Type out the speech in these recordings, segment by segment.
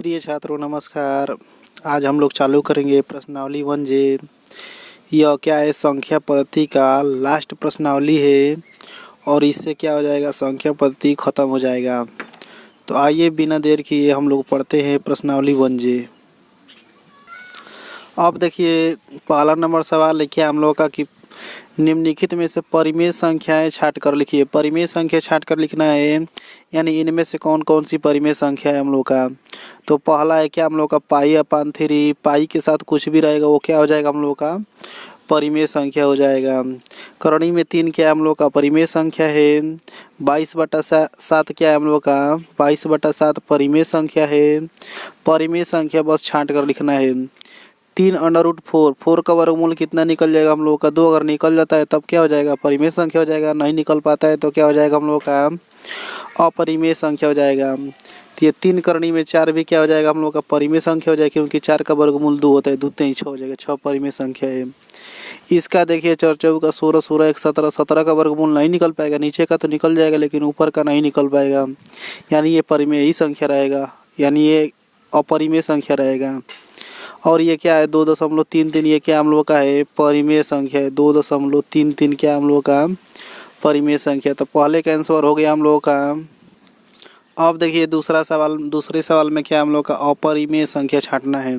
प्रिय छात्रों नमस्कार। आज हम लोग चालू करेंगे प्रश्नावली 1J। यह क्या है, संख्या पद्धति का लास्ट प्रश्नावली है और इससे क्या हो जाएगा, संख्या पद्धति ख़त्म हो जाएगा। तो आइए बिना देर किए हम लोग पढ़ते हैं प्रश्नावली 1J। अब देखिए पहला नंबर सवाल है क्या हम लोग का कि निम्नलिखित में से परिमेय संख्याएं छाट कर लिखिए। परिमेय संख्या छाट कर लिखना है, यानी इनमें से कौन कौन सी परिमेय संख्या है हम लोग का। तो पहला है क्या हम लोग का पाई अपान 3। पाई के साथ कुछ भी रहेगा वो क्या हो जाएगा हम लोग का परिमेय संख्या हो जाएगा। करणी में 3 क्या हम लोग का परिमेय संख्या है। 22/7 क्या है हम लोग का 22/7 परिमेय संख्या है। परिमेय संख्या बस छाट कर लिखना है। 3√4, 4 का वर्गमूल कितना निकल जाएगा हम लोग का 2। अगर निकल जाता है तब क्या हो जाएगा परिमेय संख्या हो जाएगा। नहीं निकल पाता है तो क्या हो जाएगा हम लोग का अपरिमेय संख्या हो जाएगा। तो ये 3 करणी में 4 भी क्या हो जाएगा हम लोग का परिमेय संख्या हो जाएगा, क्योंकि 4 का वर्गमूल 2 होता है, 2 3 6 हो जाएगा, 6 परिमेय संख्या है। इसका देखिए 4 4 का 16, 16 1 17, 17 का वर्गमूल नहीं निकल पाएगा। नीचे का तो निकल जाएगा लेकिन ऊपर का नहीं निकल पाएगा, यानी ये परिमेय ही संख्या रहेगा, यानी ये अपरिमेय संख्या रहेगा। और ये क्या है 2.33, ये क्या हम लोग का है परिमेय संख्या है। 2.33 क्या हम लोग का परिमेय संख्या। तो पहले का आंसर हो गया हम लोग का। अब देखिए दूसरे सवाल में क्या हम लोग का अपरिमेय संख्या छांटना है।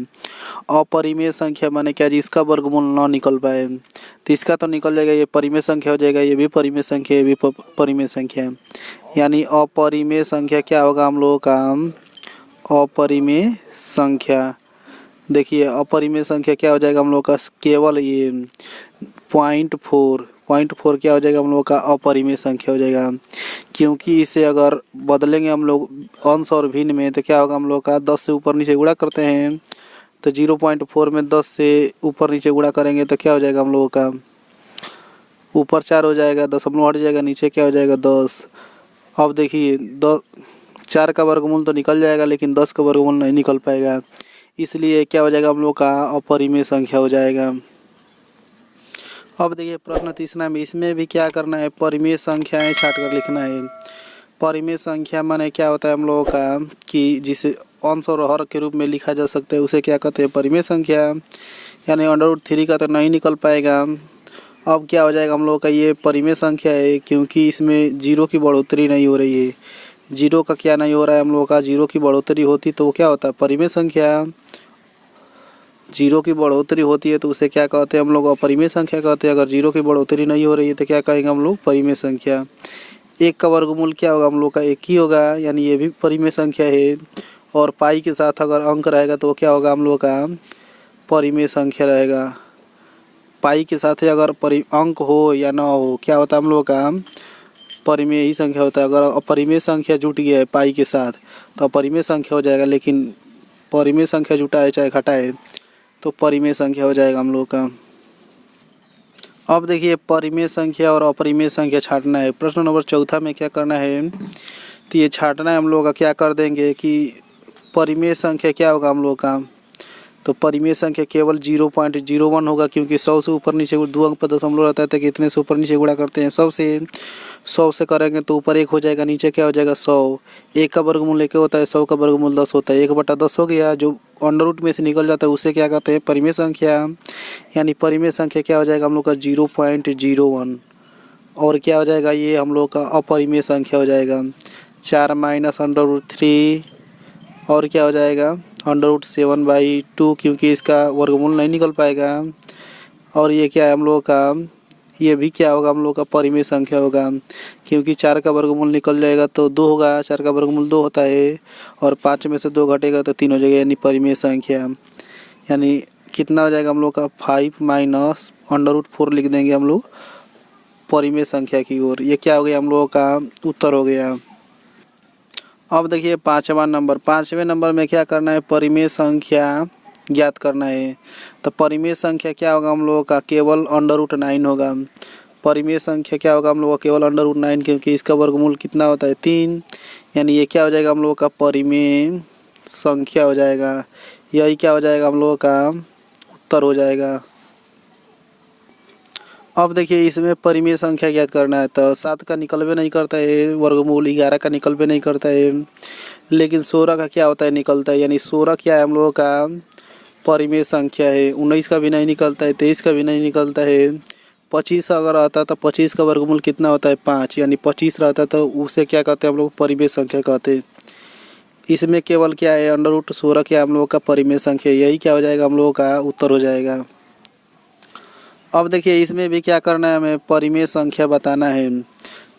अपरिमेय संख्या माने क्या, जिसका वर्गमूल ना निकल पाए। तो इसका तो निकल जाएगा, ये परिमेय संख्या हो जाएगा, ये भी परिमेय संख्या, ये भी परिमेय संख्या है। यानी अपरिमेय संख्या क्या होगा हम लोगों का अपरिमेय संख्या। देखिए अपरिमेय संख्या क्या हो जाएगा हम लोग का केवल ये 0.4 क्या हो जाएगा हम लोग का अपरिमेय संख्या हो जाएगा। क्योंकि इसे अगर बदलेंगे हम लोग अंश और भिन्न में तो क्या होगा हम लोग का 10 से ऊपर नीचे गुणा करते हैं तो 0.4 में 10 से ऊपर नीचे गुणा करेंगे तो क्या हो जाएगा हम लोगों का ऊपर 4 हो जाएगा, दशमलव हट जाएगा, नीचे क्या हो जाएगा 10। अब देखिए 4 का वर्गमूल तो निकल जाएगा लेकिन 10 का वर्गमूल नहीं निकल पाएगा, इसलिए क्या हो जाएगा हम लोग का अपरिमेय संख्या हो जाएगा। अब देखिए प्रश्न तीसरा में, इसमें भी क्या करना है परिमेय संख्याएं छाट कर लिखना है। परिमेय संख्या माने क्या होता है हम लोगों का कि जिसे अंश और हर के रूप में लिखा जा सकता है उसे क्या कहते हैं परिमेय संख्या। यानी √3 का तो नहीं निकल पाएगा। अब क्या हो जाएगा हम लोगों का ये परिमेय संख्या है, क्योंकि इसमें जीरो की बढ़ोतरी नहीं हो रही है। जीरो का क्या नहीं हो रहा है हम लोगों का, जीरो की बढ़ोतरी होती तो क्या होता है परिमेय संख्या। जीरो की बढ़ोतरी होती है तो उसे क्या कहते हैं हम लोग अपरिमेय संख्या कहते हैं। अगर जीरो की बढ़ोतरी नहीं हो रही है तो क्या कहेंगे हम लोग परिमेय संख्या। 1 का वर्गमूल क्या होगा हम लोग का 1 ही होगा, यानी ये भी परिमेय संख्या है। और पाई के साथ अगर अंक रहेगा तो क्या होगा हम लोग का परिमेय संख्या रहेगा। पाई के साथ अगर अंक हो या ना हो क्या होता है हम लोग का परिमेय ही संख्या होता है। अगर अपरिमेय संख्या जुट गया है पाई के साथ तो अपरिमेय संख्या हो जाएगा, लेकिन परिमेय संख्या जुटा है चाहे घटा है तो परिमेय संख्या हो जाएगा हम लोग का। अब देखिए परिमेय संख्या और अपरिमेय संख्या छांटना है। प्रश्न नंबर 4 में क्या करना है, तो ये छांटना है हम लोग का। क्या कर देंगे कि परिमेय संख्या क्या होगा हम लोग का, तो परिमेय संख्या केवल 0.01 होगा, क्योंकि 100 से ऊपर नीचे 2 अंक पर दशमलव रहता है तो कितने से ऊपर नीचे गुणा करते हैं 100 से करेंगे तो ऊपर 1 हो जाएगा, नीचे क्या हो जाएगा 100। 1 का वर्गमूल 1 होता है, 100 का वर्गमूल 10 होता है, 1/10 हो गया। जो अंडर रूट में से निकल जाता है उसे क्या कहते हैं परिमेय संख्या। यानी परिमेय संख्या क्या हो जाएगा हम लोग का 0.01। और क्या हो जाएगा ये हम लोग का अपरिमेय संख्या हो जाएगा 4 - √3 और क्या हो जाएगा √7/2, क्योंकि इसका वर्गमूल नहीं निकल पाएगा। और ये क्या है हम लोग का ये भी क्या होगा हम लोग का परिमेय संख्या होगा, क्योंकि 4 का वर्गमूल निकल जाएगा तो 2 होगा। 4 का वर्गमूल 2 होता है और 5 में से 2 घटेगा तो 3 हो जाएगा, यानी परिमेय संख्या। यानी कितना हो जाएगा हम लोग का 5 - √4 लिख देंगे हम लोग परिमेय संख्या की ओर। ये क्या हो गया हम लोगों का उत्तर हो गया। अब देखिए 5वें नंबर में क्या करना है परिमेय संख्या ज्ञात करना है। तो परिमेय संख्या क्या होगा हम लोगों का केवल √9 होगा। परिमेय संख्या क्या होगा हम लोगों का केवल √9, क्योंकि इसका वर्गमूल कितना होता है 3। यानी ये क्या हो जाएगा हम लोगों का परिमेय संख्या हो जाएगा। यही क्या हो जाएगा हम लोगों का उत्तर हो जाएगा। अब देखिए इसमें परिमेय संख्या ज्ञात करना है। तो 7 का निकलबे नहीं करता है वर्गमूल, 11 का निकलबे नहीं करता है, लेकिन 16 का क्या होता है निकलता है, यानी 16 क्या है हम लोगों का परिमेय संख्या है। 19 का भी नहीं निकलता है, 23 का भी नहीं निकलता है। 25 अगर आता तो 25 का वर्गमूल कितना होता है 5, यानी 25 रहता तो उसे क्या कहते हैं हम लोग परिमेय संख्या कहते हैं। इसमें केवल क्या है √16 क्या हम लोगों का परिमेय संख्या, यही क्या हो जाएगा हम लोगों का उत्तर हो जाएगा। अब देखिए इसमें भी क्या करना है, हमें परिमेय संख्या बताना है।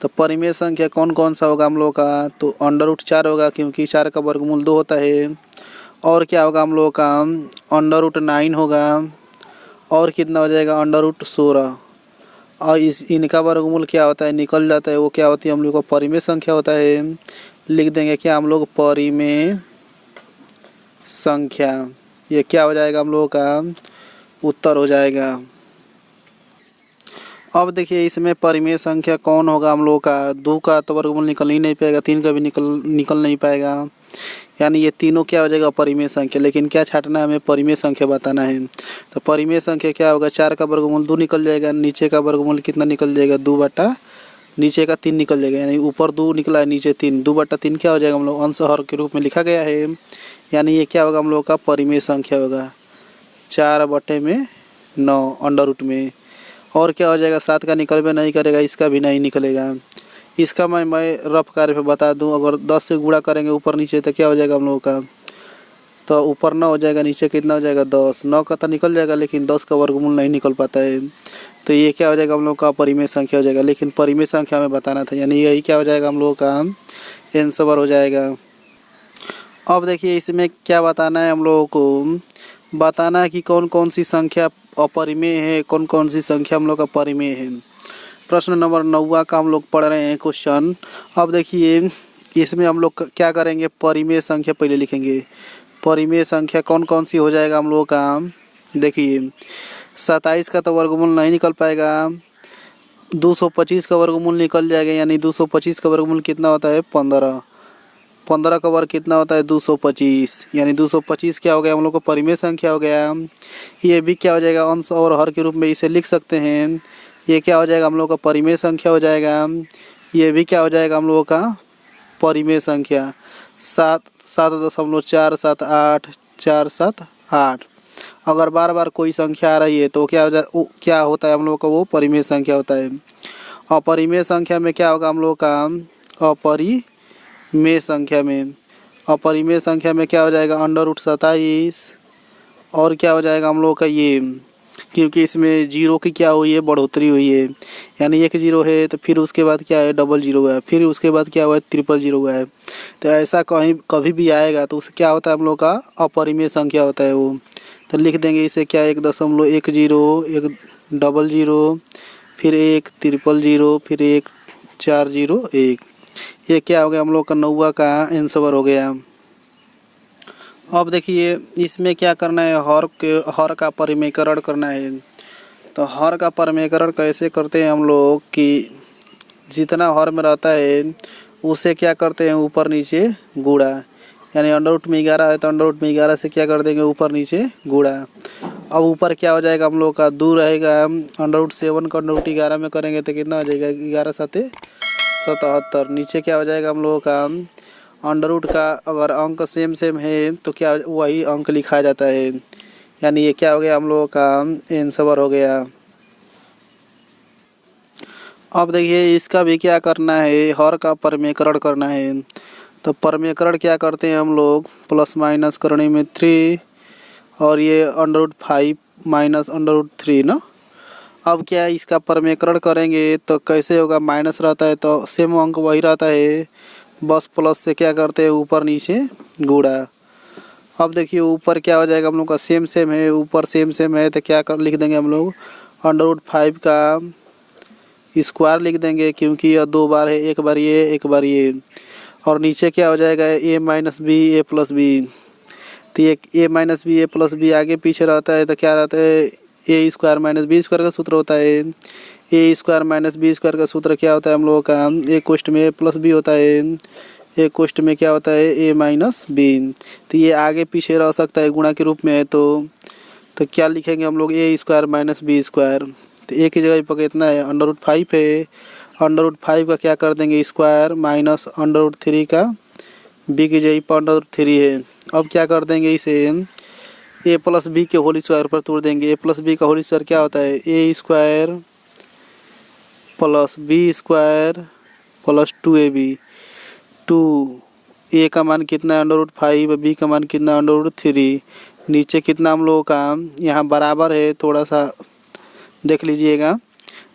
तो परिमेय संख्या कौन कौन सा होगा हम लोग का, तो √4 होगा क्योंकि 4 का वर्गमूल 2 होता है। और क्या होगा हम लोग का √9 होगा। और कितना हो जाएगा √16। और इनका वर्गमूल क्या होता है निकल जाता है, वो क्या होती है हम लोग का परिमेय संख्या होता है। लिख देंगे क्या हम लोग परिमेय संख्या, ये क्या हो जाएगा हम लोगों का उत्तर हो जाएगा। अब देखिए इसमें परिमेय संख्या कौन होगा हम लोगों का, 2 का तो वर्गमूल निकल ही नहीं पाएगा, 3 का भी निकल नहीं पाएगा, यानी ये तीनों क्या हो जाएगा परिमेय संख्या। लेकिन क्या छाटना है हमें परिमेय संख्या बताना है। तो परिमेय संख्या क्या होगा, 4 का वर्गमूल 2 निकल जाएगा, नीचे का वर्गमूल कितना निकल जाएगा 2/, नीचे का 3 निकल जाएगा, यानी ऊपर 2 निकला है नीचे 3, 2/3 क्या हो जाएगा हम लोग अंश हर के रूप में लिखा गया है, यानी ये क्या होगा हम लोग का परिमेय संख्या होगा 4/9 अंडर रूट में। और क्या हो जाएगा 7 का निकल भी नहीं करेगा, इसका भी नहीं निकलेगा। इसका मैं रफ कार्य पे बता दूं, अगर 10 से गुणा करेंगे ऊपर नीचे तो क्या हो जाएगा हम लोगों का, तो ऊपर 9 हो जाएगा, नीचे कितना हो जाएगा 10, 9 का तो निकल जाएगा लेकिन 10 का वर्गमूल नहीं निकल पाता है। तो ये क्या हो जाएगा हम लोग का परिमेय संख्या हो जाएगा, लेकिन परिमेय संख्या हमें बताना था, यानी यही क्या हो जाएगा हम लोगों का आंसर हो जाएगा। अब देखिए इसमें क्या बताना है हम लोगों को, बताना है कि कौन कौन सी संख्या अपरिमेय है, कौन कौन सी संख्या हम लोग का परिमेय है। प्रश्न नंबर 9 का हम लोग पढ़ रहे हैं क्वेश्चन। अब देखिए इसमें हम लोग क्या करेंगे, परिमेय संख्या पहले लिखेंगे। परिमेय संख्या कौन कौन सी हो जाएगा हम लोगों का, देखिए 27 का तो वर्गमूल नहीं निकल पाएगा, 225 का वर्गमूल निकल जाएगा, यानी 225 का वर्गमूल कितना होता है 15, 15 का वर्ग कितना होता है 225, यानी 225 क्या हो गया हम लोग को परिमेय संख्या हो गया। ये भी क्या हो जाएगा अंश और हर के रूप में इसे लिख सकते हैं, ये क्या हो जाएगा हम लोग का परिमेय संख्या हो जाएगा। ये भी क्या हो जाएगा हम लोगों का परिमेय संख्या 7.478 अगर बार बार कोई संख्या आ रही है तो क्या होता है हम लोग का वो परिमेय संख्या होता है। अपरिमेय संख्या में क्या होगा हम लोग का अपरिमेय संख्या में क्या हो जाएगा √27। और क्या हो जाएगा हम लोग का ये, क्योंकि इसमें जीरो की क्या हुई है बढ़ोतरी हुई है, यानी 1 0 है तो फिर उसके बाद क्या है 00 हुआ है, फिर उसके बाद क्या हुआ है 000 हुआ है। तो ऐसा कभी भी आएगा तो उसे क्या होता है हम लोग का अपरिमेय संख्या होता है वो। तो लिख देंगे इसे क्या 1.10 1 00 फिर 1 000 फिर 1 401। ये क्या हो गया हम लोग का 9 का आंसर हो गया। अब देखिए इसमें क्या करना है, हर का परिमेयकरण करना है। तो हर का परिमेयकरण कैसे करते हैं हम लोग कि जितना हर में रहता है उसे क्या करते हैं ऊपर नीचे गुणा, यानी अंडर रूट में 11 है तो अंडर रूट में 11 से क्या कर देंगे ऊपर नीचे गुणा। अब ऊपर क्या हो जाएगा हम लोग का 2 रहेगा, √7 का √11 में करेंगे तो कितना हो जाएगा 11 7 77। नीचे क्या हो जाएगा हम लोगों का अंडर रूट का अगर अंक सेम है तो क्या वही अंक लिखा जाता है, यानी ये क्या हो गया हम लोगों का आंसर हो गया। अब देखिए इसका भी क्या करना है, हर का परिमेयकरण करना है। तो परिमेयकरण क्या करते हैं हम लोग, प्लस माइनस करने में 3 और ये √5 माइनस √3 ना। अब क्या इसका परिमेयकरण करेंगे तो कैसे होगा, माइनस रहता है तो सेम अंक वही रहता है, बस प्लस से क्या करते हैं ऊपर नीचे गुणा। अब देखिए ऊपर क्या हो जाएगा हम लोग का सेम है, ऊपर सेम है तो क्या कर लिख देंगे हम लोग √5 का स्क्वायर लिख देंगे, क्योंकि यह 2 बार है, एक बार ये। और नीचे क्या हो जाएगा a minus B A plus B. तो ये a minus B A plus B आगे पीछे रहता है तो क्या रहता है a square minus B square का सूत्र होता है। a square minus B square का सूत्र क्या होता है हम लोगों का, एक कोष्ठ में प्लस बी होता है, एक कोष्ठ में क्या होता है a माइनस बी। तो ये आगे पीछे रह सकता है गुणा के रूप में, तो क्या लिखेंगे हम लोग a square minus B square. तो एक ही जगह पर कितना है √5 है, √5 का क्या कर देंगे स्क्वायर माइनस √3 का बी की जगह पर अंडर रूट 3 है। अब क्या कर देंगे इसे ए प्लस बी के होल स्क्वायर पर तोड़ देंगे। ए प्लस बी का होल स्क्वायर क्या होता है, a square plus b square plus 2ab। 2 a का मान कितना है अंडर रूट 5, बी का मान कितना अंडर रूट 3। नीचे कितना हम लोगों का यहाँ बराबर है, थोड़ा सा देख लीजिएगा।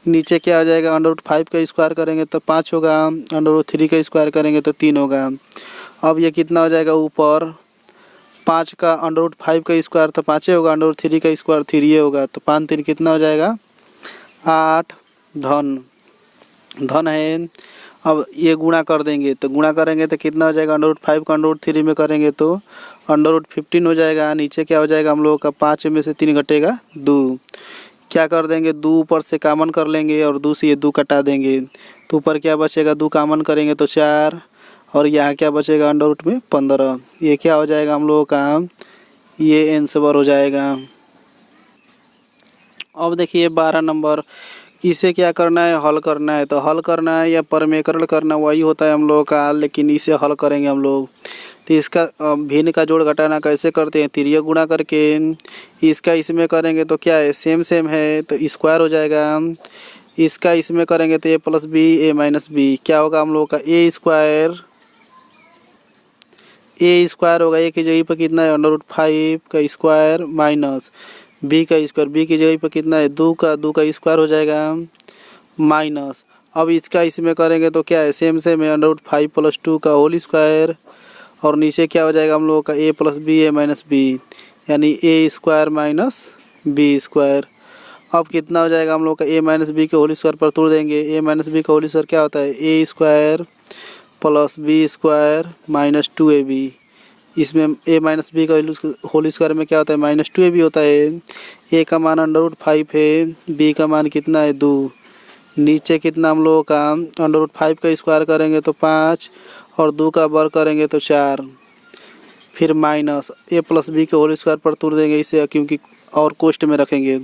नीचे क्या हो जाएगा, अंडर रूट 5 का स्क्वायर करेंगे तो 5 होगा, अंडर रूट 3 का स्क्वायर करेंगे तो 3 होगा। अब ये कितना हो जाएगा, ऊपर 5 का अंडर रूट 5 का स्क्वायर तो 5 होगा, अंडर रूट 3 का स्क्वायर 3 होगा, तो 5 3 कितना हो जाएगा 8 धन है। अब ये गुणा कर देंगे तो गुणा करेंगे तो कितना हो जाएगा, अंडर रूट 5 का अंडर रूट 3 में करेंगे तो अंडर रूट 15 हो जाएगा। नीचे क्या हो जाएगा हम लोगों का, 5 में से 3 घटेगा 2। क्या कर देंगे, 2 ऊपर से कॉमन कर लेंगे और 2 से ये 2 कटा देंगे तो ऊपर क्या बचेगा, 2 कॉमन करेंगे तो 4 और यहाँ क्या बचेगा अंडर रूट में 15। ये क्या हो जाएगा हम लोगों का, ये आंसर हो जाएगा। अब देखिए 12 नंबर, इसे क्या करना है, हल करना है। तो हल करना है या परमेकरण करना वही होता है हम लोगों का, लेकिन इसे हल करेंगे हम लोग। तो इसका भिन्न का जोड़ घटाना कैसे करते हैं, तिर्यक गुणा करके। इसका इसमें करेंगे तो क्या है, सेम सेम है तो स्क्वायर हो जाएगा। इसका इसमें करेंगे तो ए plus b a minus B क्या होगा हम लोगों का, ए स्क्वायर होगा। ए की जगह पर कितना है, अंडर रूट 5 का स्क्वायर माइनस बी का स्क्वायर, बी की जगह पर कितना है, 2 का स्क्वायर हो जाएगा माइनस। अब इसका इसमें करेंगे तो क्या है, सेम सेम है, अंडर रूट 5 प्लस 2 का होल स्क्वायर और नीचे क्या हो जाएगा हम लोगों का, a plus b a minus b यानी a square minus B square. अब कितना हो जाएगा हम लोग का, ए माइनस बी के होल स्क्वायर पर तोड़ देंगे। ए माइनस बी का होल स्क्वायर क्या होता है, a square plus b square minus 2ab। इसमें ए माइनस बी का होल स्क्वायर में क्या होता है, माइनस 2ab होता है। ए का मान अंडर रूट 5 है, बी का मान कितना है 2। नीचे कितना हम लोगों का, अंडर रूट 5 का स्क्वायर करेंगे तो 5 और 2 का वर्ग करेंगे तो 4, फिर माइनस ए प्लस बी के होल स्क्वायर पर तोड़ देंगे इसे, क्योंकि और कोष्ट में रखेंगे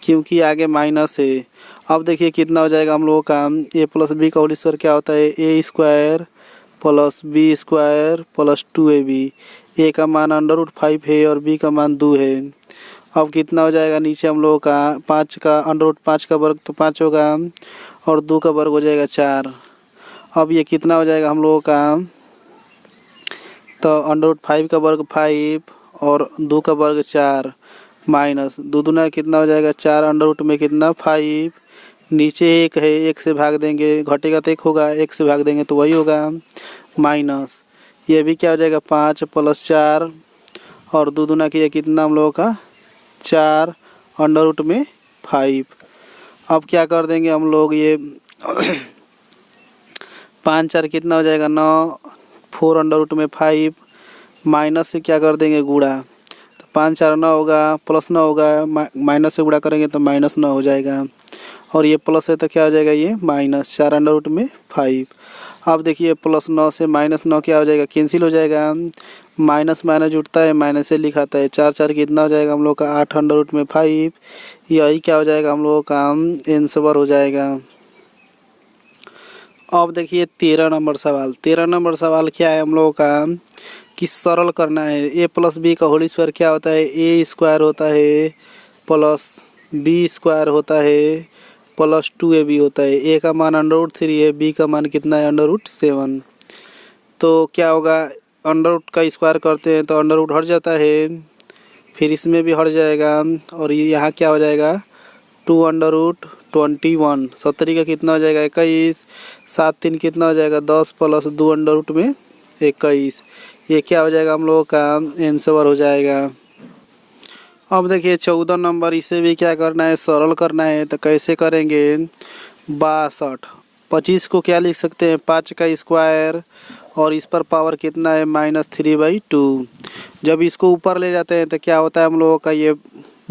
क्योंकि आगे माइनस है। अब देखिए कितना हो जाएगा हम लोगों का, ए प्लस बी का होल स्क्वायर क्या होता है, a square plus b square plus 2ab। A का मान अंडर रूट 5 है और बी का मान 2 है। अब कितना हो जाएगा, नीचे हम लोगों का 5 का अंडर रूट 5 का वर्ग तो 5 होगा और 2 का वर्ग हो जाएगा 4। अब ये कितना हो जाएगा हम लोगों का, तो अंडर रूट 5 का वर्ग 5 और 2 का वर्ग 4 माइनस 2 दूना कितना हो जाएगा 4, अंडर रूट में कितना 5, नीचे 1 है, 1 से भाग देंगे घटेगा तो 1 होगा, 1 से भाग देंगे तो वही होगा माइनस। ये भी क्या हो जाएगा 5 प्लस 4 और 2 दूना किया कितना हम लोगों का 4 अंडर रूट में 5। अब क्या कर देंगे हम लोग, ये 5 4 कितना हो जाएगा 9, 4 अंडर रूट में 5 माइनस से क्या कर देंगे गुणा, तो 5 4 9 होगा प्लस 9 होगा, माइनस से गुणा करेंगे तो माइनस 9 हो जाएगा और ये प्लस है तो क्या हो जाएगा, ये माइनस 4 अंडर रूट में 5। अब देखिए प्लस 9 से माइनस 9 क्या हो जाएगा, कैंसिल हो जाएगा, माइनस माइनस जुटता है माइनस से लिखाता है। 4 4 कितना हो जाएगा हम लोग का 8 अंडर रूट में 5। यही क्या हो जाएगा हम लोगों का आंसर हो जाएगा। अब देखिए 13 नंबर सवाल। 13 नंबर सवाल क्या है हम लोगों का, कि सरल करना है। ए प्लस बी का होल स्क्वायर क्या होता है, ए स्क्वायर होता है प्लस बी स्क्वायर होता है प्लस 2ab होता है। ए का मान अंडर रूट 3 है, बी का मान कितना है अंडर रूट 7। तो क्या होगा, अंडर रूट का स्क्वायर करते हैं तो अंडर रूट हट जाता है, फिर इसमें भी हट जाएगा और ये यहाँ क्या हो जाएगा 2 अंडर रूट 21। 70 का कितना हो जाएगा 21, 7 3 कितना हो जाएगा 10 प्लस 2 अंडर रूट में 21। ये क्या हो जाएगा हम लोगों का आंसर हो जाएगा। अब देखिए 14 नंबर, इसे भी क्या करना है, सरल करना है। तो कैसे करेंगे, 62 25 को क्या लिख सकते हैं 5 का स्क्वायर और इस पर पावर कितना है -3/2। जब इसको ऊपर ले जाते हैं तो क्या होता है हम लोगों का, ये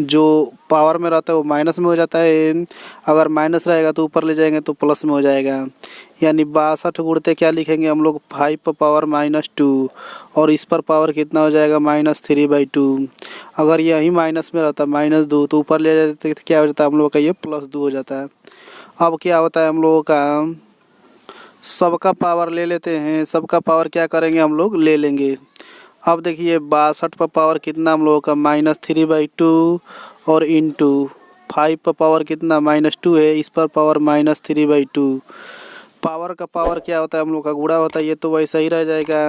जो पावर में रहता है वो माइनस में हो जाता है, अगर माइनस रहेगा तो ऊपर ले जाएंगे तो प्लस में हो जाएगा। यानी 62 गुणते क्या लिखेंगे हम लोग 5 पर पावर -2 और इस पर पावर कितना हो जाएगा -3/2। अगर यही माइनस में रहता -2 तो ऊपर ले जाते तो क्या हो जाता है हम लोगों का, ये +2 हो जाता है। अब क्या होता है हम लोगों का सबका पावर ले लेते हैं, सबका पावर क्या करेंगे हम लोग ले लेंगे। अब देखिए 62 पर पावर कितना हम लोगों का -3/2 और इंटू 5 पर पावर कितना -2 है, इस पर पावर -3/2। पावर का पावर क्या होता है हम लोग का गुणा होता है, ये तो वैसा ही रह जाएगा।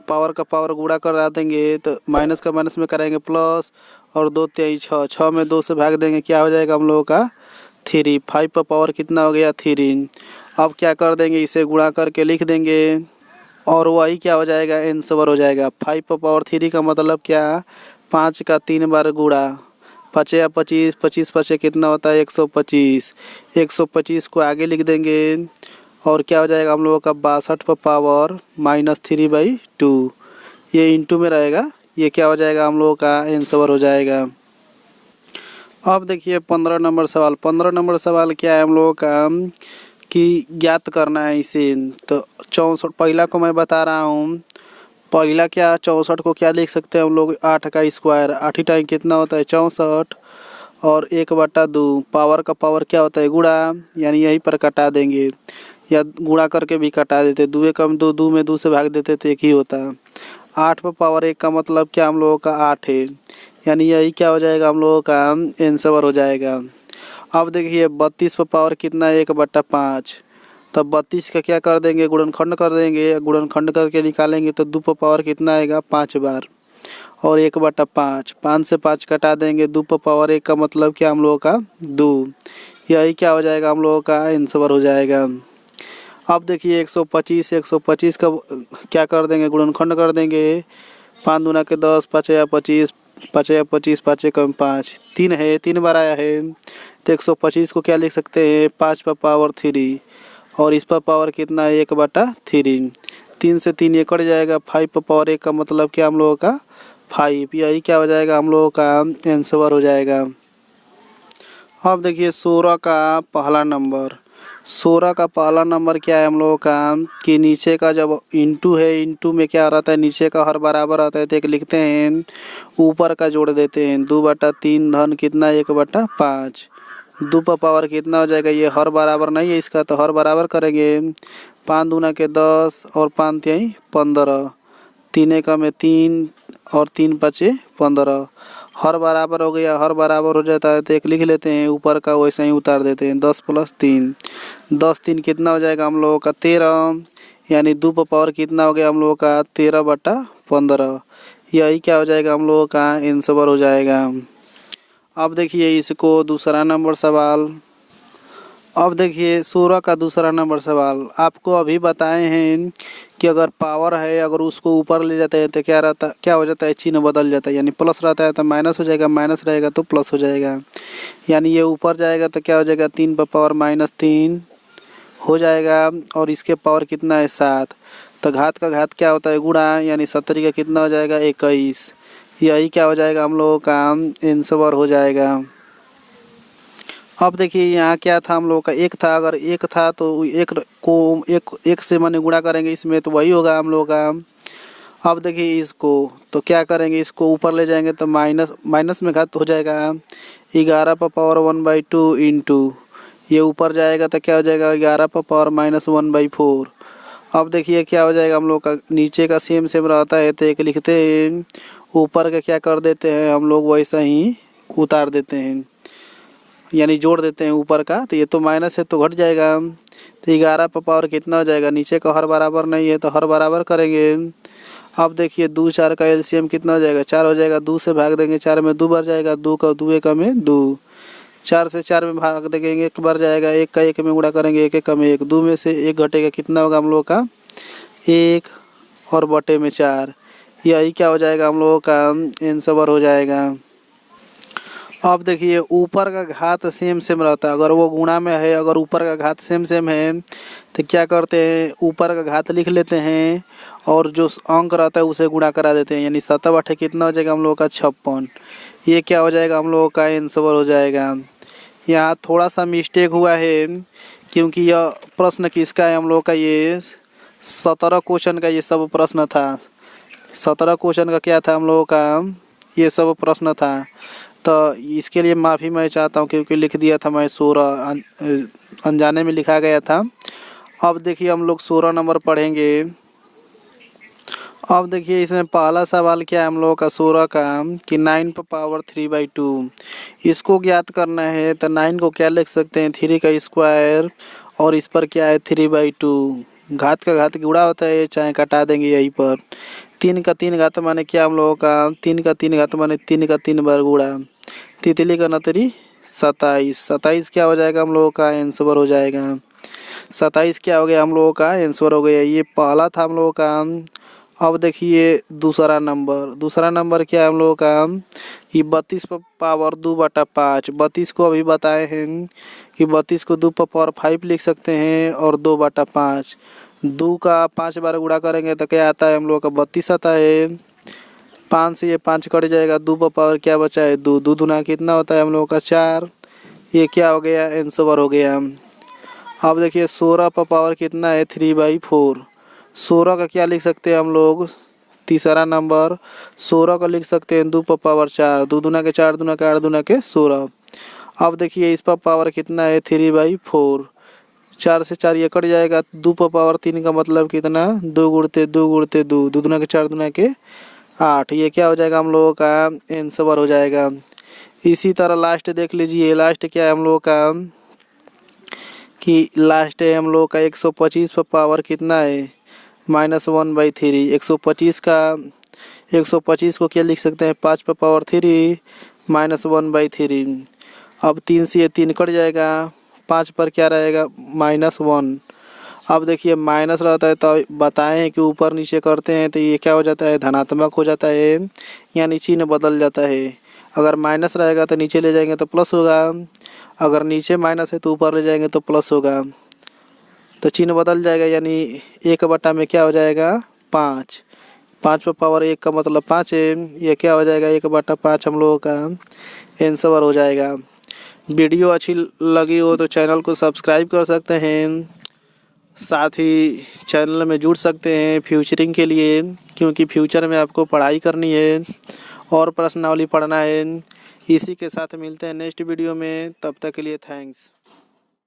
पावर का पावर गुणा करा देंगे तो माइनस का माइनस में कराएंगे प्लस, और 2 3 6, 6 में 2 से भाग देंगे, क्या हो जाएगा हम लोगों का 3। 5 पर पावर कितना हो गया 3। अब क्या कर देंगे, इसे गुणा करके लिख देंगे और वही क्या हो जाएगा आंसर हो जाएगा। 5 पर पावर 3 का मतलब क्या, 5 का 3 बार गुणा, 5 या 25, 25 5 कितना होता है 125। 125 को आगे लिख देंगे और क्या हो जाएगा हम लोगों का 62 पर पावर -3/2, ये इंटू में रहेगा, ये क्या हो जाएगा हम लोगों का आंसर हो जाएगा। अब देखिए 15 नंबर सवाल। 15 नंबर सवाल क्या है हम लोगों का कि ज्ञात करना है इसे। तो 64 पहला को मैं बता रहा हूँ। पहला क्या 64 को क्या लिख सकते हैं हम लोग 8 का स्क्वायर, 8 ही टाइम कितना होता है 64, और 1/2। पावर का पावर क्या होता है गुणा, यानी यहीं पर कटा देंगे या गुणा करके भी कटा देते, 2 एकम 2, 2 में 2 से भाग देते तो 1 ही होता। 8 पर पावर 1 का मतलब क्या हम लोगों का 8 है, यानी यही क्या हो जाएगा हम लोगों का आंसर हो जाएगा। अब देखिए 32 पर पावर कितना है 1/5, तब 32 का क्या कर देंगे गुणनखंड कर देंगे, गुणनखंड करके निकालेंगे तो 2 पर पावर कितना आएगा 5 बार, और 1/5, 5 से 5 कटा देंगे, 2 पर पावर 1 का मतलब क्या हम लोगों का 2, यही क्या हो जाएगा हम लोगों का आंसर हो जाएगा। अब देखिए 125, 125 का क्या कर देंगे गुणनखंड कर देंगे, 5 दूना के 10, 5 या 25, 5 या 25, 5 कम 5, 3 है, 3 बार आया है, तो 125 को क्या लिख सकते हैं 5 पर पावर 3, और इस पर पावर कितना है 1/3, 3 से 3 ये कट जाएगा, 5 पर पावर 1 का मतलब क्या हम लोगों का 5, यही क्या हो जाएगा हम लोगों का आंसर हो जाएगा। अब देखिए 16 का पहला नंबर। 16 का पहला नंबर क्या है हम लोगों का कि नीचे का जब इंटू है, इंटू में क्या रहता है नीचे का हर बराबर आता है तो एक लिखते हैं, ऊपर का जोड़ देते हैं 2/3 धन कितना 1/5, 2 पर पावर कितना हो जाएगा, ये हर बराबर नहीं है इसका तो हर बराबर करेंगे, 5 दूना के 10 और 5 तिहाई 15, 3 एकम में 3 और 3 5 15, हर बराबर हो गया, हर बराबर हो जाता है तो एक लिख लेते हैं, ऊपर का वैसे ही उतार देते हैं, 10 + 3, 10 3 कितना हो जाएगा हम लोगों का 13, यानी 2 पर पावर कितना हो गया हम लोगों का 13/15, यही क्या हो जाएगा हम लोगों का आंसर हो जाएगा। अब देखिए इसको दूसरा नंबर सवाल। अब देखिए 16 का दूसरा नंबर सवाल। आपको अभी बताए हैं कि अगर पावर है, अगर उसको ऊपर ले जाते हैं तो क्या हो जाता है चिन्ह बदल जाता है, यानी प्लस रहता है तो माइनस हो जाएगा, माइनस रहेगा तो प्लस हो जाएगा, यानी ये ऊपर जाएगा तो क्या हो जाएगा 3 पर पावर -3 हो जाएगा, और इसके पावर कितना है 7, तो घात का घात क्या होता है गुणा, यानी 70 का कितना हो जाएगा 21, यही क्या हो जाएगा हम लोगों का आंसर हो जाएगा। अब देखिए यहाँ क्या था हम लोगों का एक था, अगर एक था तो एक को एक से माने गुणा करेंगे इसमें तो वही होगा हम लोगों का। अब देखिए इसको तो क्या करेंगे, इसको ऊपर ले जाएंगे तो माइनस में घात हो जाएगा, 11 पर पावर 1/2 इंटू ये ऊपर जाएगा तो क्या हो जाएगा 11 पर पावर -1/4। अब देखिए क्या हो जाएगा हम लोग का नीचे का सेम रहता है तो एक लिखते हैं, ऊपर का क्या कर देते हैं हम लोग वैसा ही उतार देते हैं, यानी जोड़ देते हैं ऊपर का, तो ये तो माइनस है तो घट जाएगा, तो 11 पर पावर कितना हो जाएगा, नीचे का हर बराबर नहीं है तो हर बराबर करेंगे। अब देखिए 2 4 का एलसीएम कितना हो जाएगा 4 हो जाएगा, 2 से भाग देंगे 4 में 2 बार जाएगा, 2 का 2 एकम में 2, 4 से 4 में भाग देंगे 1 बार जाएगा, 1 का 1 में गुणा करेंगे 1 एकम में 1, 2 में से 1 घटेगा कितना होगा हम लोग का 1 और बटे में 4, यही क्या हो जाएगा हम लोगों का आंसर हो जाएगा। अब देखिए ऊपर का घात सेम रहता है, अगर वो गुणा में है, अगर ऊपर का घात सेम है तो क्या करते हैं ऊपर का घात लिख लेते हैं और जो अंक रहता है उसे गुणा करा देते हैं, यानी 7/8 कितना हो जाएगा हम लोगों का 56, ये क्या हो जाएगा हम लोगों का आंसर हो जाएगा। यहाँ थोड़ा सा मिस्टेक हुआ है क्योंकि यह प्रश्न किसका है हम लोग का, ये 17 क्वेश्चन का ये सब प्रश्न था, 17 क्वेश्चन का क्या था हम लोगों का ये सब प्रश्न था, तो इसके लिए माफ़ी मैं चाहता हूँ क्योंकि लिख दिया था मैं 16 अनजाने में लिखा गया था। अब देखिए हम लोग 16 नंबर पढ़ेंगे। अब देखिए इसमें पहला सवाल क्या है हम लोगों का 16 का कि 9 पर पावर 3/2 इसको ज्ञात करना है। तो 9 को क्या लिख सकते हैं 3 का स्क्वायर और इस पर क्या है 3/2। घात का घात गुणा होता है, चाहे कटा देंगे यहीं पर। 3 का 3 घात माने क्या हम लोगों का 3 का 3 घात माने 3 का 3 बार गुणा। तितली का नतरी 27। 27 क्या हो जाएगा हम लोगों का आंसर हो जाएगा। 27 क्या हो गया हम लोगों का आंसर हो गया। ये पहला था हम लोगों का। अब देखिए दूसरा नंबर क्या है हम लोगों का कि 32 पर पावर 2/5। 32 को अभी बताए हैं कि 32 को 2 पर पावर 5 लिख सकते हैं और 2/5। 2 का 5 बार गुणा करेंगे तो क्या आता है हम लोगों का 32 आता है। 5 से ये 5 कट जाएगा, 2 पर पावर क्या बचा है 2। 2 दूना कितना होता है हम लोगों का 4। ये क्या हो गया आंसर हो गया। अब देखिए 16 पर पावर कितना है 3/4। 16 का क्या लिख सकते हैं हम लोग तीसरा नंबर 16 का लिख सकते हैं 2 पर पावर 4। 2 दूना के 4 दूना के 8 दूना के 16। अब देखिए इस पर पावर कितना है 3/4। 4 से 4 ये कट जाएगा, 2 पर पावर 3 का मतलब कितना 2 गुणते 2 गुणते 2। 2 दूना के 4 दूना के 8। ये क्या हो जाएगा हम लोगों का आंसर हो जाएगा। इसी तरह लास्ट देख लीजिए। लास्ट क्या है हम लोगों का कि लास्ट है हम लोग का 125 पर पावर कितना है -1/3। 125 को क्या लिख सकते हैं 5 पर पावर 3 -1/3। अब 3 से ये 3 कट जाएगा, 5 पर क्या रहेगा -1। अब देखिए माइनस रहता है तो बताएं कि ऊपर नीचे करते हैं तो ये क्या हो जाता है धनात्मक हो जाता है, यानी चिन्ह बदल जाता है। अगर माइनस रहेगा तो नीचे ले जाएंगे तो प्लस होगा, अगर नीचे माइनस है तो ऊपर ले जाएंगे तो प्लस होगा। तो चिन्ह बदल जाएगा, यानी 1 में क्या हो जाएगा 5। 5 पर पावर 1 का मतलब 5 है। ये क्या हो जाएगा 1/5 हम लोगों का आंसर हो जाएगा। वीडियो अच्छी लगी हो तो चैनल को सब्सक्राइब कर सकते हैं, साथ ही चैनल में जुड़ सकते हैं फ्यूचरिंग के लिए, क्योंकि फ्यूचर में आपको पढ़ाई करनी है और प्रश्नावली पढ़ना है। इसी के साथ मिलते हैं नेक्स्ट वीडियो में, तब तक के लिए थैंक्स।